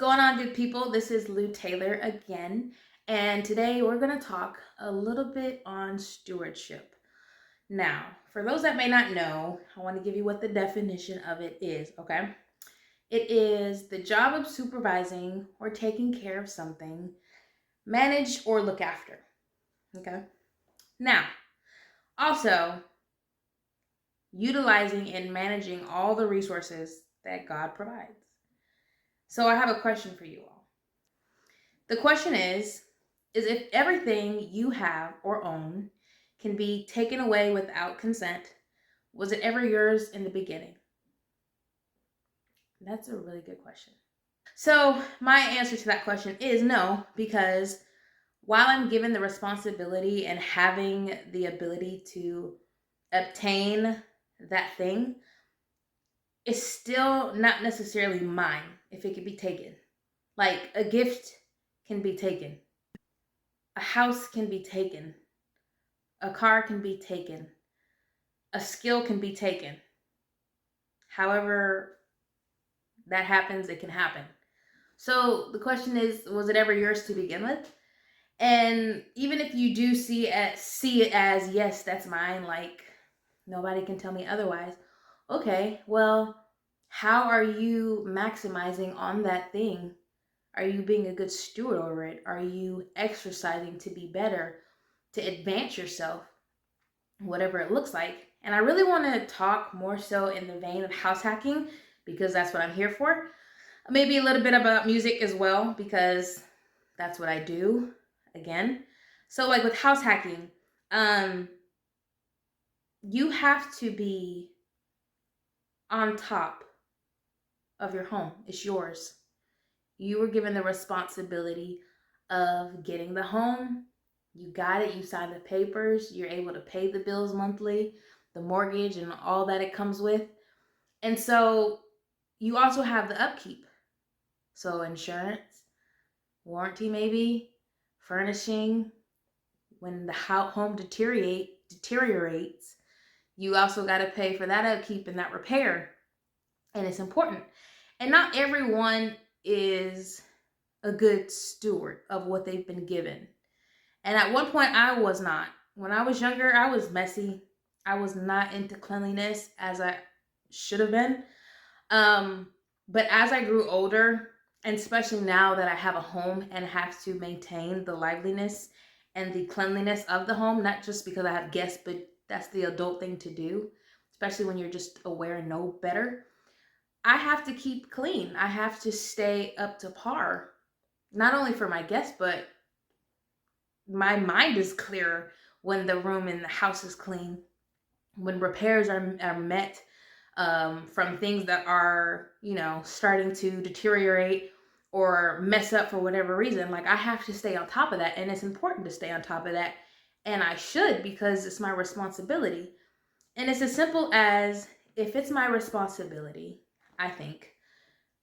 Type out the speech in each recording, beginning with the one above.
going on, good people? This is Lou Taylor again, and today we're going to talk a little bit on stewardship. Now, for those that may not know, I want to give you what the definition of it is, okay? It is the job of supervising or taking care of something, manage or look after, okay? Now, also, utilizing and managing all the resources that God provides. So I have a question for you all. The question is if everything you have or own can be taken away without consent, was it ever yours in the beginning? That's a really good question. So my answer to that question is no, because while I'm given the responsibility and having the ability to obtain that thing, it's still not necessarily mine if it could be taken. Like a gift can be taken, a house can be taken, a car can be taken, a skill can be taken. However that happens, it can happen. So the question is, was it ever yours to begin with? And even if you do see it as yes, that's mine, like nobody can tell me otherwise. Okay, well, how are you maximizing on that thing? Are you being a good steward over it? Are you exercising to be better, to advance yourself, whatever it looks like? And I really want to talk more so in the vein of house hacking because that's what I'm here for. Maybe a little bit about music as well because that's what I do again. So like with house hacking, you have to be on top of your home. It's yours. You were given the responsibility of getting the home. You got it. You signed the papers. You're able to pay the bills monthly, the mortgage, and all that it comes with. And so you also have the upkeep. So insurance, warranty maybe, furnishing. When the home deteriorates, you also got to pay for that upkeep and that repair. And it's important. And not everyone is a good steward of what they've been given. And at one point, I was not. When I was younger, I was messy. I was not into cleanliness as I should have been. But as I grew older, and especially now that I have a home and have to maintain the liveliness and the cleanliness of the home, not just because I have guests, but that's the adult thing to do, especially when you're just aware and know better. I have to keep clean. I have to stay up to par, not only for my guests, but my mind is clearer when the room in the house is clean, when repairs are met from things that are, starting to deteriorate or mess up for whatever reason. Like I have to stay on top of that. And it's important to stay on top of that. And I should because it's my responsibility. And it's as simple as if it's my responsibility, I think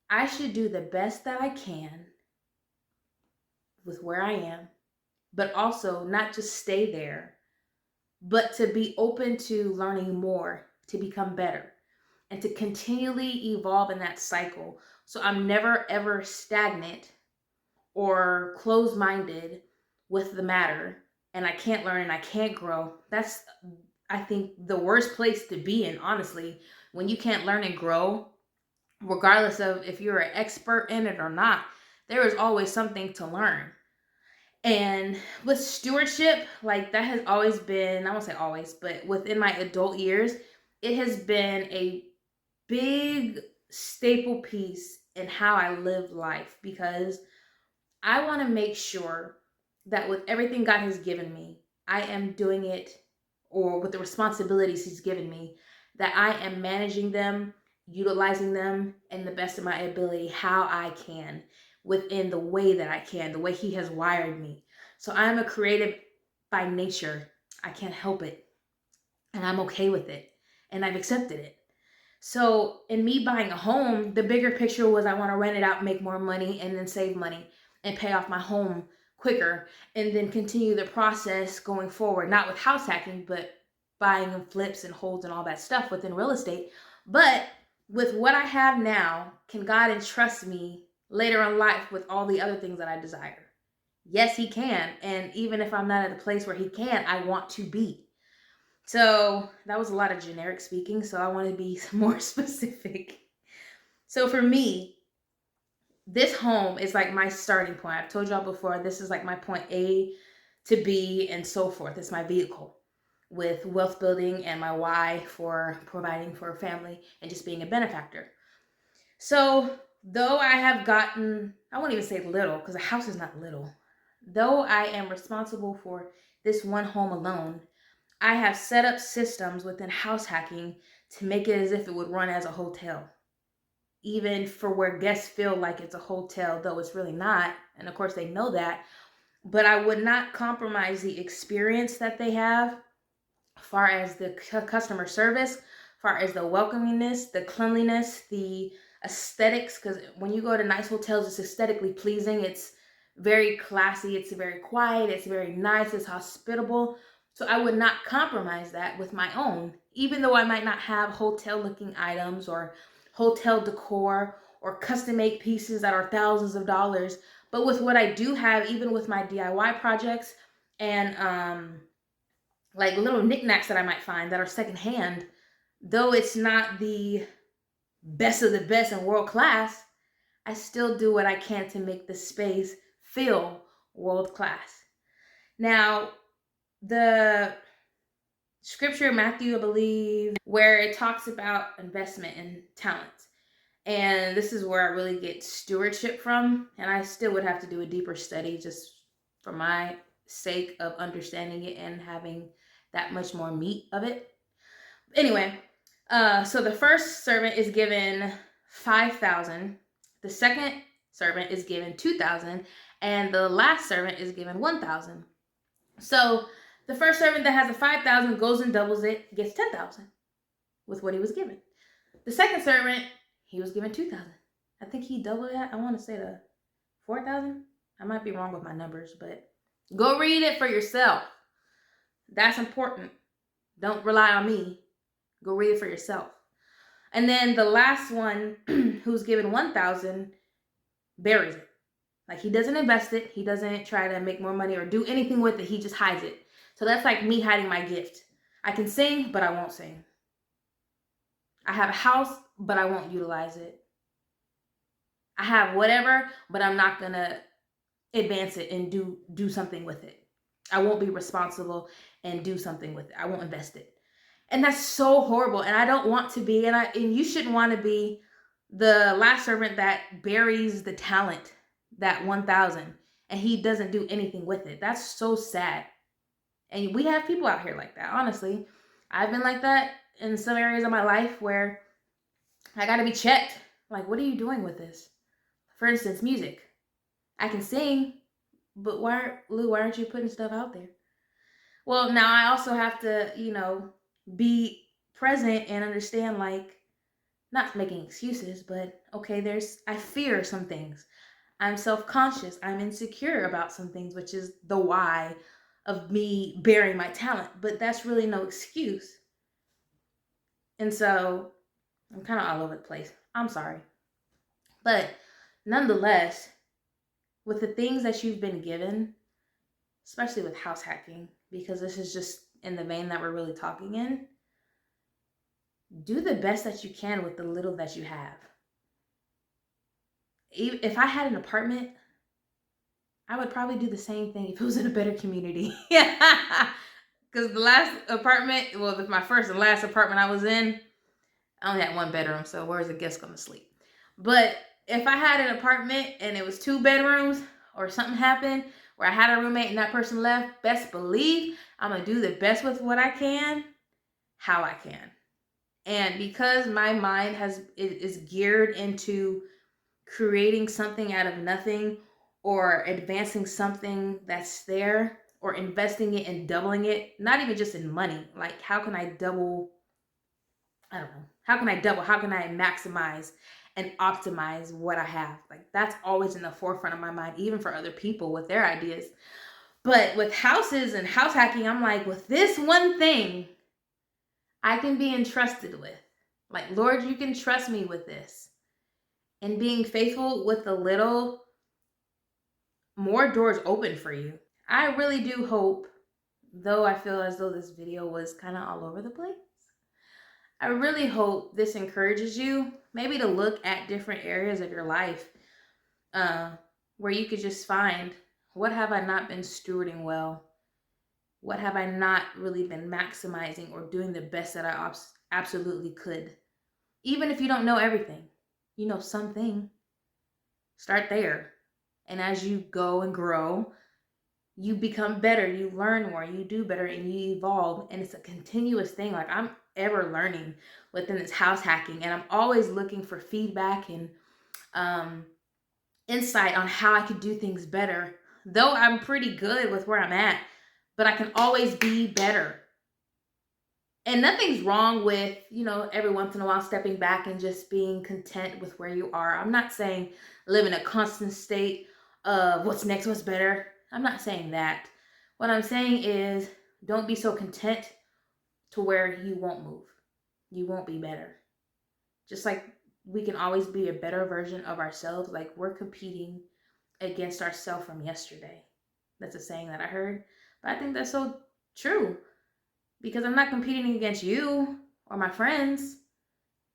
I should do the best that I can with where I am, but also not just stay there, but to be open to learning more, to become better, and to continually evolve in that cycle. So I'm never ever stagnant or closed minded with the matter, and I can't learn and I can't grow. That's, I think, the worst place to be in, honestly, when you can't learn and grow, regardless of if you're an expert in it or not. There is always something to learn. And with stewardship, like that has always been, I won't say always, but within my adult years, it has been a big staple piece in how I live life because I want to make sure that with everything God has given me, I am doing it, or with the responsibilities He's given me, that I am managing them, utilizing them in the best of my ability, how I can, within the way that I can, the way He has wired me. So I'm a creative by nature. I can't help it. And I'm okay with it. And I've accepted it. So in me buying a home, the bigger picture was I want to rent it out, make more money, and then save money and pay off my home quicker and then continue the process going forward. Not with house hacking, but buying and flips and holds and all that stuff within real estate. But with what I have now, can God entrust me later in life with all the other things that I desire? Yes, he can. And even if I'm not at a place where he can, I want to be. So that was a lot of generic speaking. So I want to be more specific. So for me, this home is like my starting point. I've told y'all before, this is like my point A to B and so forth. It's my vehicle with wealth building and my why for providing for a family and just being a benefactor. So though I have gotten, I won't even say little because a house is not little. Though I am responsible for this one home alone, I have set up systems within house hacking to make it as if it would run as a hotel. Even for where guests feel like it's a hotel, though it's really not. And of course, they know that. But I would not compromise the experience that they have, far as the customer service, far as the welcomingness, the cleanliness, the aesthetics. Because when you go to nice hotels, it's aesthetically pleasing. It's very classy. It's very quiet. It's very nice. It's hospitable. So I would not compromise that with my own, even though I might not have hotel looking items or hotel decor or custom made pieces that are thousands of dollars. But with what I do have, even with my DIY projects and like little knickknacks that I might find that are secondhand, though it's not the best of the best and world class, I still do what I can to make the space feel world class. Now, the scripture, Matthew, I believe, where it talks about investment and talent. And this is where I really get stewardship from. And I still would have to do a deeper study just for my sake of understanding it and having that much more meat of it. Anyway, so the first servant is given 5,000. The second servant is given 2,000. And the last servant is given 1,000. So the first servant that has a 5,000 goes and doubles it, gets 10,000 with what he was given. The second servant, he was given 2,000. I think he doubled that. I want to say the 4,000. I might be wrong with my numbers, but go read it for yourself. That's important. Don't rely on me. Go read it for yourself. And then the last one, who's given 1,000, buries it. Like, he doesn't invest it. He doesn't try to make more money or do anything with it. He just hides it. So that's like me hiding my gift. I can sing, but I won't sing. I have a house, but I won't utilize it. I have whatever, but I'm not going to advance it and do something with it. I won't be responsible and do something with it. I won't invest it. And that's so horrible. And I don't want to be, and you shouldn't want to be the last servant that buries the talent, that 1,000, and he doesn't do anything with it. That's so sad. And we have people out here like that. Honestly, I've been like that in some areas of my life where I got to be checked. Like, what are you doing with this? For instance, music. I can sing, but why aren't you putting stuff out there? Well, now I also have to, be present and understand, like, not making excuses, but okay, I fear some things. I'm self-conscious. I'm insecure about some things, which is the why of me bearing my talent. But that's really no excuse. And so I'm kind of all over the place. I'm sorry. But nonetheless, with the things that you've been given, especially with house hacking, because this is just in the vein that we're really talking in, do the best that you can with the little that you have. If I had an apartment, I would probably do the same thing if it was in a better community. Because the last apartment, my first and last apartment I was in, I only had one bedroom, so where's the guest going to sleep? But if I had an apartment and it was 2 bedrooms or something happened where I had a roommate and that person left, best believe I'm going to do the best with what I can, how I can. And because my mind is geared into creating something out of nothing or advancing something that's there or investing it and doubling it, not even just in money. Like, how can I double? I don't know. How can I double? How can I maximize and optimize what I have? Like, that's always in the forefront of my mind, even for other people with their ideas. But with houses and house hacking, I'm like, with this one thing, I can be entrusted with. Like, Lord, you can trust me with this. And being faithful with the little, more doors open for you. I really do hope, though I feel as though this video was kind of all over the place, I really hope this encourages you maybe to look at different areas of your life uh, where you could just find, what have I not been stewarding well? What have I not really been maximizing or doing the best that I absolutely could? Even if you don't know everything, you know something. Start there. And as you go and grow, you become better, you learn more, you do better, and you evolve. And it's a continuous thing. Like, I'm ever learning within this house hacking, and I'm always looking for feedback and um, insight on how I could do things better. Though I'm pretty good with where I'm at, but I can always be better. And nothing's wrong with, every once in a while stepping back and just being content with where you are. I'm not saying live in a constant state of what's next, what's better. I'm not saying that. What I'm saying is, don't be so content to where you won't move. You won't be better. Just like we can always be a better version of ourselves, like we're competing against ourselves from yesterday. That's a saying that I heard. But I think that's so true, because I'm not competing against you or my friends.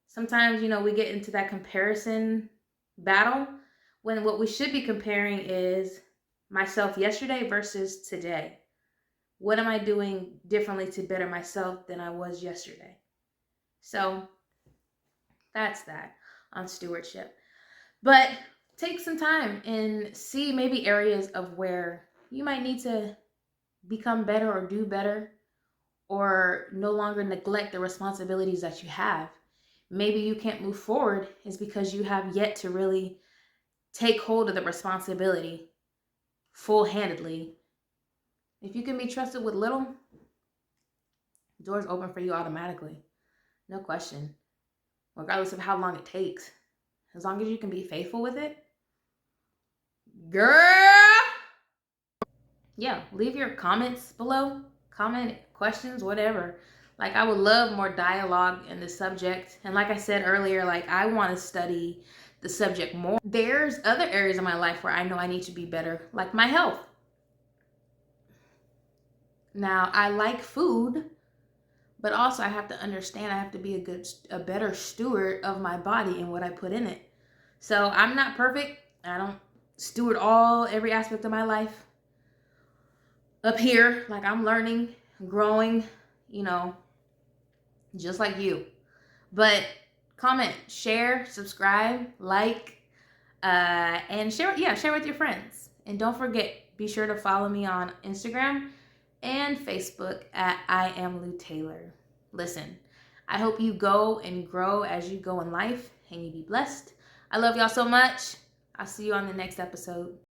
Sometimes, we get into that comparison battle when what we should be comparing is myself yesterday versus today. What am I doing differently to better myself than I was yesterday? So that's that on stewardship. But take some time and see maybe areas of where you might need to become better or do better, or no longer neglect the responsibilities that you have. Maybe you can't move forward is because you have yet to really take hold of the responsibility full-handedly. If you can be trusted with little, doors open for you automatically. No question. Regardless of how long it takes. As long as you can be faithful with it. Girl! Yeah, leave your comments below. Comment, questions, whatever. Like, I would love more dialogue in this subject. And like I said earlier, like, I want to study the subject more. There's other areas of my life where I know I need to be better, like my health. Now, I like food, but also I have to understand I have to be a better steward of my body and what I put in it. So I'm not perfect. I don't steward every aspect of my life up here. Like, I'm learning, growing, just like you. But comment, share, subscribe, like, and share with your friends. And don't forget, be sure to follow me on Instagram and Facebook at I am Lou Taylor. Listen, I hope you go and grow as you go in life, and you be blessed. I love y'all so much. I'll see you on the next episode.